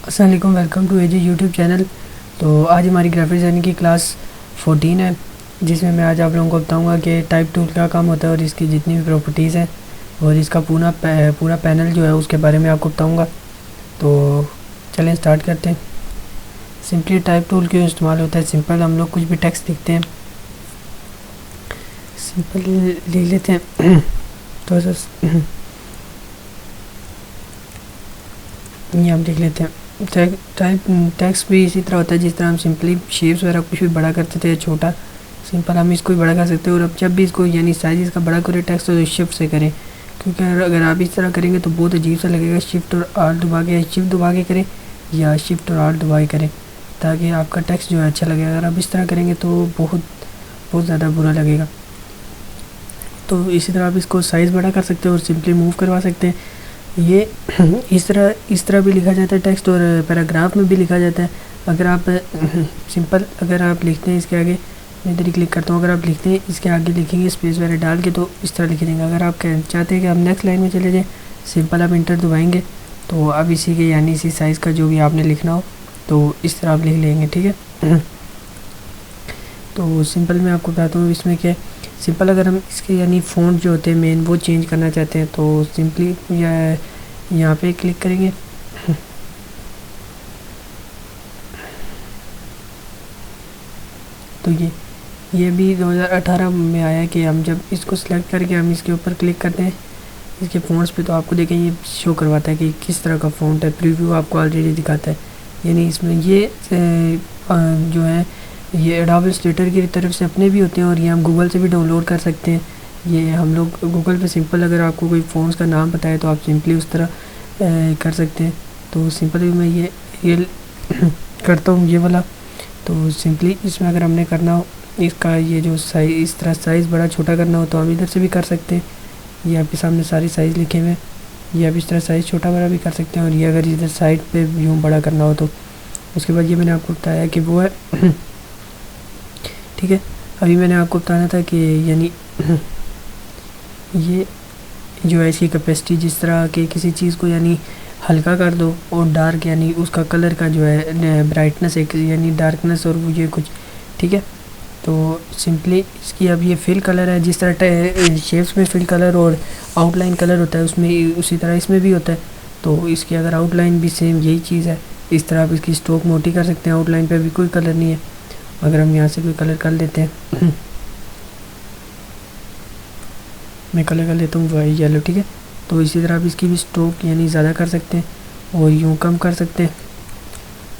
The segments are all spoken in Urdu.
السلام علیکم، welcome to A G YouTube channel. تو آج ہماری گرافک ڈیزائننگ کی کلاس 14 ہے، جس میں آج آپ لوگوں کو بتاؤں گا کہ ٹائپ ٹول کیا کام ہوتا ہے اور اس کی جتنی بھی پراپرٹیز ہیں اور اس کا پورا پینل جو ہے اس کے بارے میں آپ کو بتاؤں گا۔ تو چلیں اسٹارٹ کرتے ہیں۔ سمپلی ٹائپ ٹول کیوں استعمال ہوتا ہے؟ سمپل ہم لوگ کچھ بھی ٹیکسٹ لکھتے ہیں، سمپل لکھ لیتے ہیں تو یہ ہم لکھ لیتے ہیں۔ ٹیکسٹ بھی اسی طرح ہوتا ہے جس طرح ہم سمپلی شیپس وغیرہ کچھ بھی بڑا کرتے تھے، چھوٹا سمپل ہم اس کو بھی بڑا کر سکتے ہیں، اور اب جب بھی اس کو یعنی سائز اس کا بڑا کرے ٹیکسٹ تو شفٹ سے کریں، کیونکہ اگر آپ اس طرح کریں گے تو بہت عجیب سا لگے گا۔ شفٹ اور آلٹ دبا کے کریں یا شفٹ اور آلٹ دبا کے کریں تاکہ آپ کا ٹیکسٹ جو ہے اچھا لگے گا۔ اگر آپ اس طرح کریں گے تو بہت زیادہ برا لگے گا۔ تو اسی طرح آپ اس کو سائز بڑا کر سکتے ہیں اور سمپلی موو کروا سکتے ہیں۔ یہ اس طرح بھی لکھا جاتا ہے ٹیکسٹ، اور پیراگراف میں بھی لکھا جاتا ہے۔ اگر آپ اگر آپ لکھتے ہیں اس کے آگے، میں ادھر ہی کلک کرتا ہوں، اگر آپ لکھتے ہیں اس کے آگے لکھیں گے اسپیس وغیرہ ڈال کے تو اس طرح لکھ دیں گے۔ اگر آپ چاہتے ہیں کہ آپ نیکسٹ لائن میں چلے جائیں، سمپل آپ انٹر دبائیں گے تو اب اسی کے یعنی اسی سائز کا جو بھی آپ نے لکھنا ہو تو اس طرح آپ لکھ لیں گے، ٹھیک ہے۔ تو سمپل میں آپ کو بتاتا ہوں اس میں کیا ہے۔ سمپل اگر ہم اس کے یعنی فونٹ جو ہوتے ہیں مین وہ چینج کرنا چاہتے ہیں تو سمپلی یہاں پہ کلک کریں گے۔ تو یہ بھی 2018 میں آیا کہ ہم جب اس کو سلیکٹ کر کے ہم اس کے اوپر کلک کرتے ہیں اس کے فونٹس پہ، تو آپ کو دیکھیں یہ شو کرواتا ہے کہ کس طرح کا فونٹ ہے۔ پریویو آپ کو آلریڈی دکھاتا ہے، یعنی اس میں یہ جو ہے یہ ایڈوبی السٹریٹر کی طرف سے اپنے بھی ہوتے ہیں، اور یہ ہم گوگل سے بھی ڈاؤن لوڈ کر سکتے ہیں۔ یہ ہم لوگ گوگل پہ سمپل اگر آپ کو کوئی فونٹس کا نام پتہ ہے تو آپ سمپلی اس طرح کر سکتے ہیں۔ تو سمپلی میں یہ کرتا ہوں یہ والا۔ تو سمپلی اس میں اگر ہم نے کرنا ہو اس کا یہ جو سائز اس طرح سائز بڑا چھوٹا کرنا ہو تو ہم ادھر سے بھی کر سکتے ہیں۔ یہ آپ کے سامنے ساری سائز لکھے ہوئے ہیں، یہ آپ اس طرح سائز چھوٹا بڑا بھی کر سکتے ہیں، اور یہ اگر ادھر سائڈ پہ یوں بڑا کرنا ہو تو اس کے بعد یہ میں نے آپ کو بتایا کہ وہ ہے ٹھیک ہے۔ ابھی میں نے آپ کو بتانا تھا کہ یعنی یہ جو ہے اس کی کیپیسٹی، جس طرح کہ کسی چیز کو یعنی ہلکا کر دو اور ڈارک یعنی اس کا کلر کا جو ہے برائٹنس ایک یعنی ڈارکنس اور وہ یہ کچھ، ٹھیک ہے۔ تو سمپلی اس کی اب یہ فل کلر ہے، جس طرح شیپس میں فل کلر اور آؤٹ لائن کلر ہوتا ہے اس میں اسی طرح اس میں بھی ہوتا ہے۔ تو اس کی اگر آؤٹ لائن بھی سیم یہی چیز ہے، اس طرح آپ اس کی اسٹروک موٹی کر سکتے ہیں۔ آؤٹ لائن پہ ابھی کوئی کلر نہیں ہے، اگر ہم یہاں سے کوئی کلر کر لیتے ہیں، میں کلر کر لیتا ہوں وائی یلو، ٹھیک ہے۔ تو اسی طرح آپ اس کی بھی اسٹروک یعنی زیادہ کر سکتے ہیں اور یوں کم کر سکتے ہیں۔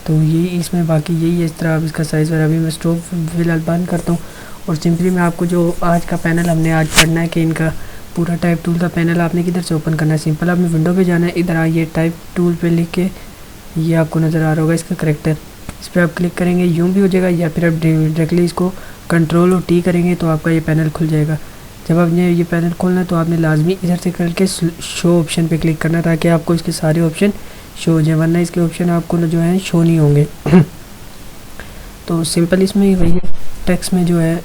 تو یہی اس میں باقی یہی ہے، اس طرح آپ اس کا سائز وغیرہ بھی میں اسٹروک فی الحال بند کرتا ہوں۔ اور سمپلی میں آپ کو جو آج کا پینل ہم نے آج پڑھنا ہے کہ ان کا پورا ٹائپ ٹول کا پینل آپ نے کدھر سے اوپن کرنا ہے۔ سمپل آپ نے ونڈو پہ جانا ہے، ادھر آئیے ٹائپ ٹول پہ لکھ کے یہ آپ کو نظر آ رہا ہوگا اس کا کریکٹر، اس پہ آپ کلک کریں گے یوں بھی ہو جائے گا، یا پھر آپ ڈائریکٹلی اس کو کنٹرول اور ٹی کریں گے تو آپ کا یہ پینل کھل جائے گا۔ جب آپ نے یہ پینل کھولنا ہے تو آپ نے لازمی ادھر سے کر کے شو آپشن پہ کلک کرنا تاکہ آپ کو اس کے سارے آپشن شو ہو جائیں، ورنہ اس کے آپشن آپ کو جو ہیں شو نہیں ہوں گے۔ تو سمپل اس میں ہی وہی ہے، ٹیکسٹ میں جو ہے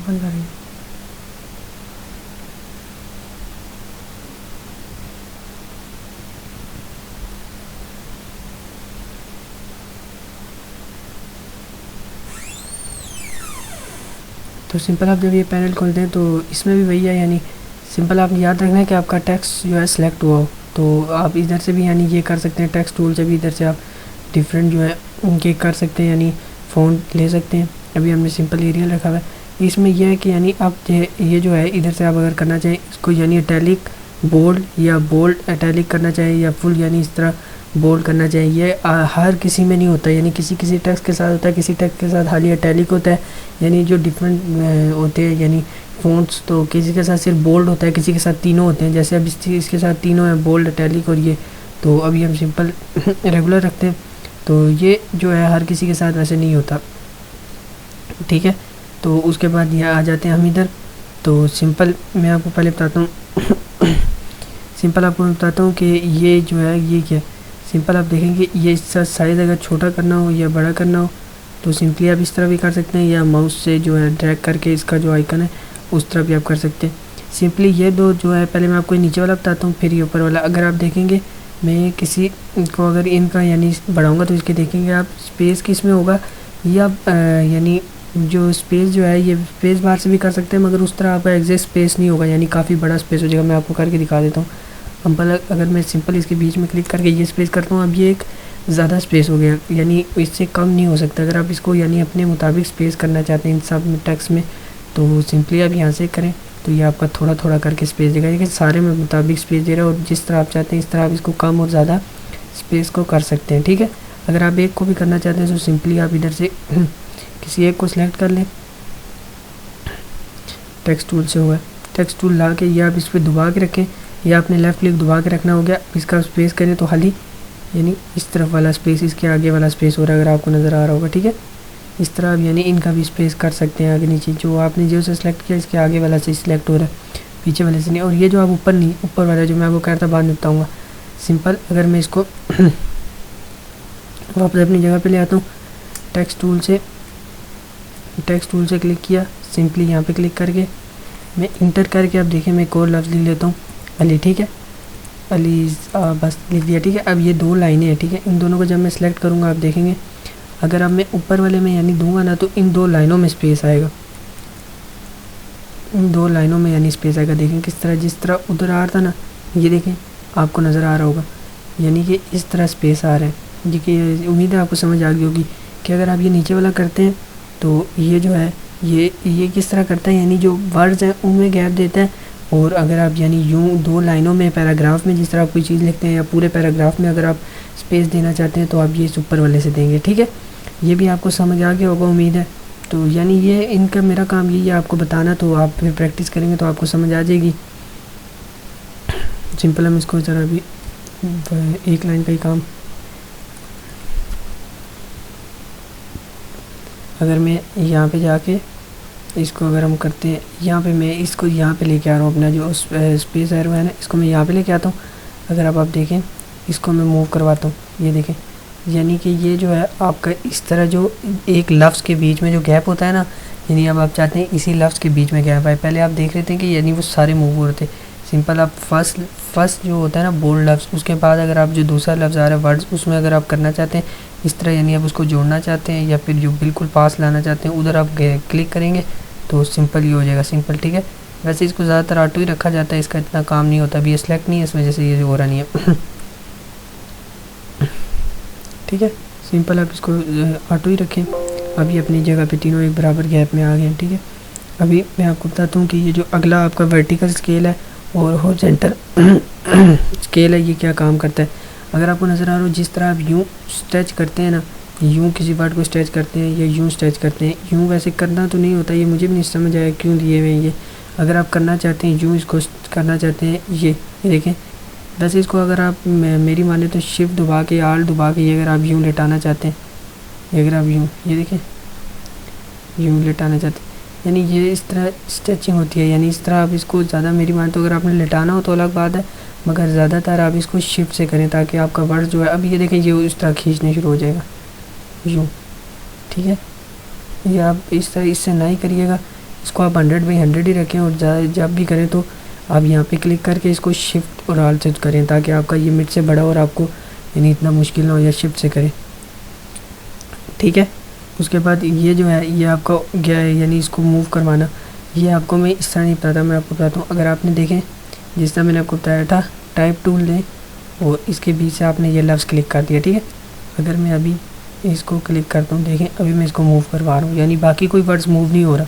بند کر رہی ہے۔ تو سمپل آپ جب یہ پینل کھولتے ہیں تو اس میں بھی وہی ہے، یعنی سمپل آپ یاد رکھنا ہے کہ آپ کا ٹیکسٹ جو ہے سلیکٹ ہوا ہو، تو آپ ادھر سے بھی یعنی یہ کر سکتے ہیں، ٹیکسٹ ٹول سے بھی ادھر سے آپ ڈیفرنٹ جو ہے ان کے کر سکتے ہیں، یعنی فونٹ لے سکتے ہیں۔ ابھی ہم نے سمپل ایریل رکھا ہوا ہے، اس میں یہ ہے کہ یعنی آپ یہ جو ہے ادھر سے آپ اگر کرنا چاہیں اس کو یعنی اٹیلک بولڈ یا بولڈ اٹیلک کرنا چاہیں یا فل یعنی اس طرح بولڈ کرنا چاہیں، یہ ہر کسی میں نہیں ہوتا، یعنی کسی ٹیکسٹ کے ساتھ ہوتا ہے، کسی ٹیکسٹ کے ساتھ خالی اٹیلک ہوتا ہے، یعنی جو ڈفرینٹ ہوتے ہیں یعنی فونٹس، تو کسی کے ساتھ صرف بولڈ ہوتا ہے، کسی کے ساتھ تینوں ہوتے ہیں، جیسے اب اس کے ساتھ تینوں ہیں، بولڈ اٹیلک اور یہ۔ تو ابھی ہم سمپل ریگولر رکھتے ہیں، تو یہ جو ہے ہر کسی کے ساتھ ویسے نہیں ہوتا، ٹھیک ہے۔ تو اس کے بعد یہ آ جاتے ہیں ہم ادھر۔ تو سمپل میں آپ کو پہلے بتاتا ہوں سمپل آپ کو میں بتاتا ہوں کہ یہ جو ہے یہ کیا ہے۔ سمپل آپ دیکھیں گے یہ اس کا سائز اگر چھوٹا کرنا ہو یا بڑا کرنا ہو تو سمپلی آپ اس طرح بھی کر سکتے ہیں، یا ماؤس سے جو ہے ڈریگ کر کے اس کا جو آئیکن ہے اس طرح بھی آپ کر سکتے ہیں۔ سمپلی یہ دو جو ہے، پہلے میں آپ کو نیچے والا بتاتا ہوں پھر یہ اوپر والا۔ اگر آپ دیکھیں گے میں کسی کو اگر ان کا یعنی بڑھاؤں گا تو اس کے دیکھیں گے آپ اسپیس کس میں ہوگا، یہ آپ یعنی جو اسپیس جو ہے یہ اسپیس بار سے بھی کر سکتے ہیں، مگر اس طرح آپ کا ایگزیکٹ اسپیس نہیں ہوگا، یعنی کافی بڑا اسپیس ہو جائے گا۔ میں آپ کو کر کے دکھا دیتا ہوں۔ اگر میں سمپل اس کے بیچ میں کلک کر کے یہ اسپیس کرتا ہوں، اب یہ ایک زیادہ اسپیس ہو گیا، یعنی اس سے کم نہیں ہو سکتا۔ اگر آپ اس کو یعنی اپنے مطابق اسپیس کرنا چاہتے ہیں ان سب ٹیکسٹ میں تو سمپلی آپ یہاں سے کریں تو یہ آپ کا تھوڑا تھوڑا کر کے اسپیس دے گا، لیکن سارے میں مطابق اسپیس دے رہا ہے، اور جس طرح آپ چاہتے ہیں اس طرح آپ اس کو کم اور زیادہ اسپیس کو کر سکتے ہیں، ٹھیک ہے۔ اگر آپ ایک کو بھی کرنا چاہتے ہیں تو سمپلی آپ ادھر سے کسی ایک کو سلیکٹ کر لیں، ٹیکسٹ ٹول سے ہوا ہے، ٹیکسٹ ٹول لا کے یہ آپ اس پہ دبا کے رکھیں، یا اپنے لیفٹ کلک دبا کے رکھنا ہو گیا، اس کا اسپیس کریں تو خالی یعنی اس طرف والا اسپیس، اس کے آگے والا اسپیس ہو رہا ہے اگر آپ کو نظر آ رہا ہوگا، ٹھیک ہے۔ اس طرح آپ یعنی ان کا بھی اسپیس کر سکتے ہیں، آگے نیچے جو آپ نے جو سے سلیکٹ کیا اس کے آگے والا سے سلیکٹ ہو رہا ہے، پیچھے والے سے نہیں۔ اور یہ جو آپ اوپر نہیں، اوپر والا جو میں آپ کو کہتا بعد میں بتاؤں گا۔ سمپل اگر میں اس کو واپس اپنی جگہ پہ لے آتا ہوں، ٹیکسٹ ٹول سے کلک کیا، سمپلی یہاں پہ کلک کر کے میں انٹر کر کے اب دیکھیں میں ایک اور لفظ لکھ لیتا ہوں، علی، ٹھیک ہے، علی بس لکھ دیا، ٹھیک ہے۔ اب یہ دو لائنیں ہیں، ٹھیک ہے، ان دونوں کو جب میں سلیکٹ کروں گا آپ دیکھیں گے اگر اب میں اوپر والے میں یعنی دوں گا نا تو ان دو لائنوں میں اسپیس آئے گا، ان دو لائنوں میں یعنی اسپیس آئے گا۔ دیکھیں کس طرح، جس طرح ادھر آ رہا تھا نا، یہ دیکھیں آپ کو نظر آ رہا ہوگا، یعنی کہ اس طرح اسپیس آ رہا ہے، یہ کہ امید ہے آپ کو سمجھ آ گئی ہوگی کہ اگر آپ یہ نیچے والا کرتے ہیں تو یہ جو ہے یہ کس طرح کرتا ہے، یعنی جو ورڈز ہیں ان میں گیپ دیتا ہے، اور اگر آپ یعنی یوں دو لائنوں میں پیراگراف میں جس طرح آپ کوئی چیز لکھتے ہیں یا پورے پیراگراف میں اگر آپ اسپیس دینا چاہتے ہیں تو آپ یہ اس اوپر والے سے دیں گے، ٹھیک ہے۔ یہ بھی آپ کو سمجھ آ گیا ہوگا امید ہے۔ تو یعنی یہ ان کا میرا کام یہ ہے آپ کو بتانا، تو آپ پھر پریکٹس کریں گے تو آپ کو سمجھ آ جائے گی۔ سمپل ہم اس کو ذرا بھی ایک لائن کا ہی کام، اگر میں یہاں پہ جا کے اس کو اگر ہم کرتے ہیں، یہاں پہ میں اس کو یہاں پہ لے کے آ رہا ہوں، اپنا جو اسپیس ایرو ہے نا اس کو میں یہاں پہ لے کے آتا ہوں۔ اگر آپ دیکھیں اس کو میں موو کرواتا ہوں، یہ دیکھیں یعنی کہ یہ جو ہے آپ کا اس طرح جو ایک لفظ کے بیچ میں جو گیپ ہوتا ہے نا، یعنی اب آپ چاہتے ہیں اسی لفظ کے بیچ میں گیپ آئے، پہلے آپ دیکھ رہے تھے کہ یعنی وہ سارے موو ہو رہے تھے۔ سمپل آپ فرسٹ جو ہوتا ہے نا بولڈ لفظ، اس کے بعد اگر آپ جو دوسرا لفظ آ رہا ہے ورڈز، اس میں اگر آپ کرنا چاہتے ہیں اس طرح، یعنی آپ اس کو جوڑنا چاہتے ہیں یا پھر جو بالکل پاس لانا چاہتے ہیں ادھر آپ کلک کریں گے تو سمپل ہی ہو جائے گا، سمپل، ٹھیک ہے۔ ویسے اس کو زیادہ تر آٹو ہی رکھا جاتا ہے، اس کا اتنا کام نہیں ہوتا، ابھی یہ سلیکٹ نہیں ہے اس وجہ سے یہ ہو رہا نہیں ہے، ٹھیک ہے۔ سمپل آپ اس کو آٹو ہی رکھیں۔ ابھی اپنی جگہ پہ تینوں ایک برابر گیپ میں آ گئے ہیں، ٹھیک ہے۔ ابھی میں آپ کو بتاتا ہوں کہ یہ جو اگلا آپ کا ورٹیکل اسکیل ہے اور ہورزنٹل اسکیل ہے، یہ کیا کام کرتا ہے۔ اگر آپ کو نظر آ رہا ہو جس طرح آپ یوں اسٹریچ کرتے ہیں نا، یوں کسی ورڈ کو اسٹریچ کرتے ہیں یا یوں اسٹریچ کرتے ہیں، یوں ویسے کرنا تو نہیں ہوتا، یہ مجھے بھی نہیں سمجھ آیا کیوں دیے ہوئے ہیں یہ۔ اگر آپ کرنا چاہتے ہیں یوں اس کو کرنا چاہتے ہیں یہ دیکھیں، ویسے اس کو اگر آپ میری مانے تو شفٹ دبا کے آل دبا کے یہ اگر آپ یوں لٹانا چاہتے ہیں، یہ اگر آپ یوں یہ دیکھیں یوں لٹانا چاہتے ہیں، یعنی یہ اس طرح اسٹریچنگ ہوتی ہے، یعنی اس طرح آپ اس کو زیادہ میری مانے تو اگر آپ نے لٹانا ہو تو الگ بات ہے، مگر زیادہ تر آپ اس کو شفٹ سے کریں تاکہ آپ کا ورڈ جو ہے، اب یہ دیکھیں یہ اس طرح کھینچنے شروع ہو جائے گا یوں، ٹھیک ہے۔ یہ آپ اس طرح اس سے نہ ہی کریے گا، اس کو آپ 100/100 ہی رکھیں، اور جب بھی کریں تو آپ یہاں پہ کلک کر کے اس کو شفٹ اور آل سے کریں تاکہ آپ کا یہ مڈ سے بڑا اور آپ کو یعنی اتنا مشکل نہ ہو، یا شفٹ سے کریں، ٹھیک ہے۔ اس کے بعد یہ جو ہے یہ آپ کا گیا ہے، یعنی اس کو موو کروانا، یہ آپ کو میں اس طرح نہیں بتاتا، میں آپ کو بتاتا ہوں۔ اگر آپ نے دیکھیں جس طرح میں نے آپ کو بتایا تھا، ٹائپ ٹول لیں اور اس کے بیچ سے آپ نے یہ لفظ کلک کر دیا، ٹھیک ہے۔ اگر میں ابھی اس کو کلک کرتا ہوں، دیکھیں ابھی میں اس کو موو کروا رہا ہوں، یعنی باقی کوئی ورڈز موو نہیں ہو رہا،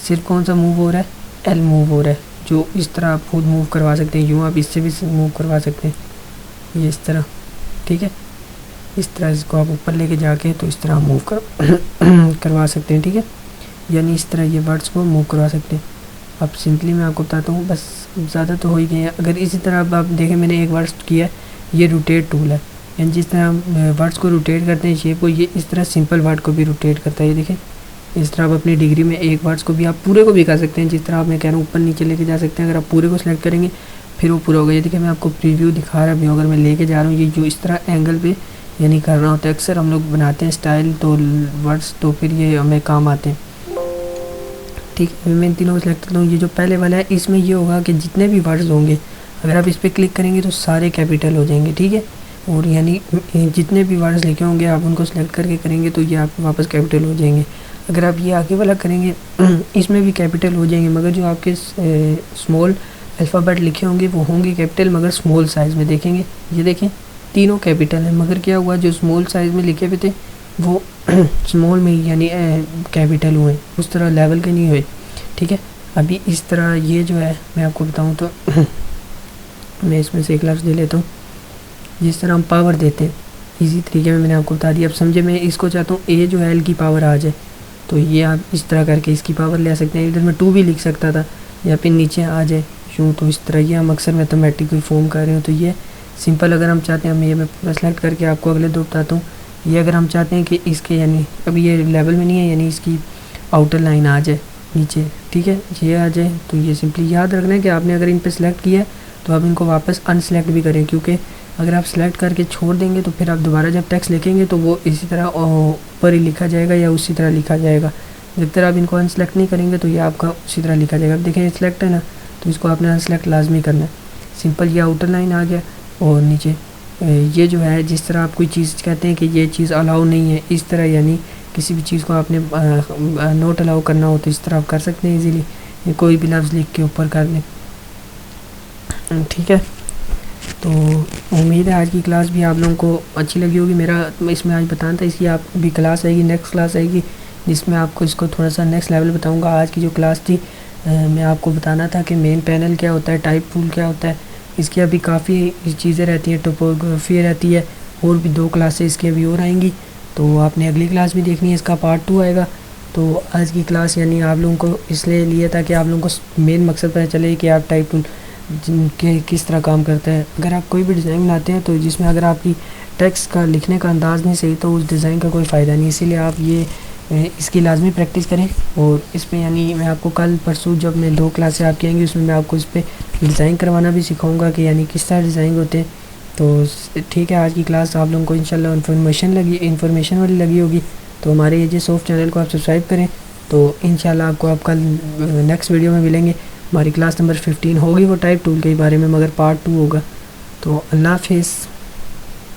صرف کون سا موو ہو رہا ہے، ایل موو ہو رہا ہے، جو اس طرح آپ خود موو کروا سکتے ہیں، یوں آپ اس سے بھی موو کروا سکتے ہیں، یہ اس طرح، ٹھیک ہے۔ اس طرح اس کو آپ اوپر لے کے جا کے تو اس طرح موو کروا سکتے ہیں، ٹھیک ہے، یعنی اس طرح یہ ورڈز کو موو کروا سکتے ہیں۔ اب سمپلی میں آپ کو بتاتا ہوں، بس زیادہ تو ہو ہی گئے ہیں۔ اگر اسی طرح اب آپ دیکھیں میں نے ایک ورڈ کیا ہے، یہ روٹیٹ ٹول ہے، یعنی جس طرح ہم ورڈز کو روٹیٹ کرتے ہیں شیپ کو، یہ اس طرح سمپل ورڈ کو بھی روٹیٹ کرتا ہے، یہ دیکھیں اس طرح آپ اپنی ڈگری میں ایک ورڈز کو بھی آپ پورے کو بھی کر سکتے ہیں، جس طرح آپ میں کہہ رہا ہوں اوپر نیچے لے کے جا سکتے ہیں۔ اگر آپ پورے کو سلیکٹ کریں گے پھر وہ پورا ہو گیا. یہ دیکھیں میں آپ کو پریویو دکھا رہا ہوں. اگر میں لے کے جا رہا ہوں یہ جو اس طرح اینگل پہ یعنی کرنا ہوتا ہے, اکثر ہم لوگ بناتے ہیں اسٹائل تو ورڈس, تو پھر یہ ہمیں کام آتے ہیں. ٹھیک ہے, میں ان تینوں کو سلیکٹ کرتا ہوں. یہ جو پہلے والا ہے اس میں یہ ہوگا کہ جتنے بھی ورڈز ہوں گے اگر آپ اس پہ کلک کریں گے تو سارے کیپیٹل ہو جائیں گے. ٹھیک ہے, اور یعنی جتنے بھی ورڈز لکھے ہوں گے آپ ان کو سلیکٹ کر کے کریں گے تو یہ آپ واپس کیپیٹل ہو جائیں گے. اگر آپ یہ آگے والا کریں گے اس میں بھی کیپیٹل ہو جائیں گے, مگر جو آپ کے اسمال الفابیٹ لکھے ہوں گے وہ ہوں گے کیپیٹل مگر اسمال سائز میں. دیکھیں گے یہ دیکھیں تینوں کیپیٹل ہیں, مگر کیا ہوا جو اسمال سائز میں لکھے ہوئے تھے وہ اسمال میں یعنی کیپیٹل ہوئے, اس طرح لیول کے نہیں ہوئے. ٹھیک ہے, ابھی اس طرح یہ جو ہے میں آپ کو بتاؤں تو میں اس میں سے ایک لفظ دے لیتا ہوں. جس طرح ہم پاور دیتے ہیں ایزی طریقے میں نے آپ کو بتا دیا. اب سمجھے میں اس کو چاہتا ہوں اے جو ہے ایل کی پاور آ جائے تو یہ آپ اس طرح کر کے اس کی پاور لے سکتے ہیں. ادھر میں 2 بھی لکھ سکتا تھا یا پھر نیچے آ جائے یوں, تو اس طرح یہ ہم اکثر میتھمیٹک کوئی فارم کر رہے ہوں تو یہ سمپل. اگر ہم چاہتے ہیں ہم یہ میں پورا سلیکٹ کر کے آپ کو اگلے 2 بتاتا ہوں. یہ اگر ہم چاہتے ہیں کہ اس کے یعنی ابھی یہ لیول میں نہیں ہے یعنی اس کی آؤٹر لائن آ جائے نیچے, ٹھیک ہے یہ آ جائے, تو یہ سمپلی یاد رکھنا ہے کہ آپ نے اگر ان پہ سلیکٹ کیا ہے تو آپ ان کو واپس ان سلیکٹ بھی کریں, کیونکہ اگر آپ سلیکٹ کر کے چھوڑ دیں گے تو پھر آپ دوبارہ جب ٹیکسٹ لکھیں گے تو وہ اسی طرح اوپر ہی لکھا جائے گا یا اسی طرح لکھا جائے گا. جب تک آپ ان کو ان سلیکٹ نہیں کریں گے تو یہ آپ کا اسی طرح لکھا جائے گا. اب دیکھیں یہ سلیکٹ ہے نا, تو اس کو آپ نے ان سلیکٹ لازمی کرنا ہے. سمپل یہ آؤٹر لائن آ گیا, اور نیچے یہ جو ہے جس طرح آپ کوئی چیز کہتے ہیں کہ یہ چیز الاؤ نہیں ہے, اس طرح یعنی کسی بھی چیز کو آپ نے نوٹ الاؤ کرنا ہو تو اس طرح آپ کر سکتے ہیں ایزیلی, کوئی بھی لفظ لکھ کے اوپر کر لیں. ٹھیک ہے, تو امید ہے آج کی کلاس بھی آپ لوگوں کو اچھی لگی ہوگی. میرا اس میں آج بتانا تھا, اس کی آپ بھی کلاس آئے گی, نیکسٹ کلاس آئے گی جس میں آپ کو اس کو تھوڑا سا نیکسٹ لیول بتاؤں گا. آج کی جو کلاس تھی میں آپ کو بتانا تھا کہ مین پینل کیا ہوتا ہے, ٹائپ ٹول کیا ہوتا ہے, اس کی ابھی کافی چیزیں رہتی ہیں, ٹوپوگرافی رہتی ہے, اور بھی 2 کلاسیں اس کی ابھی اور آئیں گی, تو آپ نے اگلی کلاس بھی دیکھنی ہے, اس کا پارٹ 2 آئے گا. تو آج کی کلاس یعنی آپ لوگوں کو اس لیے لیا تھا کہ آپ لوگوں کو مین مقصد پتہ چلے کہ آپ ٹائپ ٹول کے کس طرح کام کرتا ہے. اگر آپ کوئی بھی ڈیزائن بناتے ہیں تو جس میں اگر آپ کی ٹیکسٹ کا لکھنے کا انداز نہیں صحیح تو اس ڈیزائن کا کوئی فائدہ نہیں, اسی لیے آپ یہ اس کی لازمی پریکٹس کریں. اور اس پہ یعنی میں آپ کو کل پرسوں جب میں 2 کلاسیں آپ کی آئیں گی اس میں میں آپ کو اس پہ ڈیزائن کروانا بھی سکھاؤں گا کہ یعنی کس طرح ڈیزائن ہوتے ہیں. تو ٹھیک ہے, آج کی کلاس آپ لوگوں کو انشاءاللہ انفارمیشن والی لگی ہوگی, تو ہمارے یہ جی سافٹ چینل کو آپ سبسکرائب کریں. تو انشاءاللہ آپ کو آپ کل نیکسٹ ویڈیو میں ملیں گے. ہماری کلاس نمبر 15 ہوگی وہ ٹائپ ٹول کے بارے میں, مگر پارٹ 2 ہوگا. تو اللہ حافظ.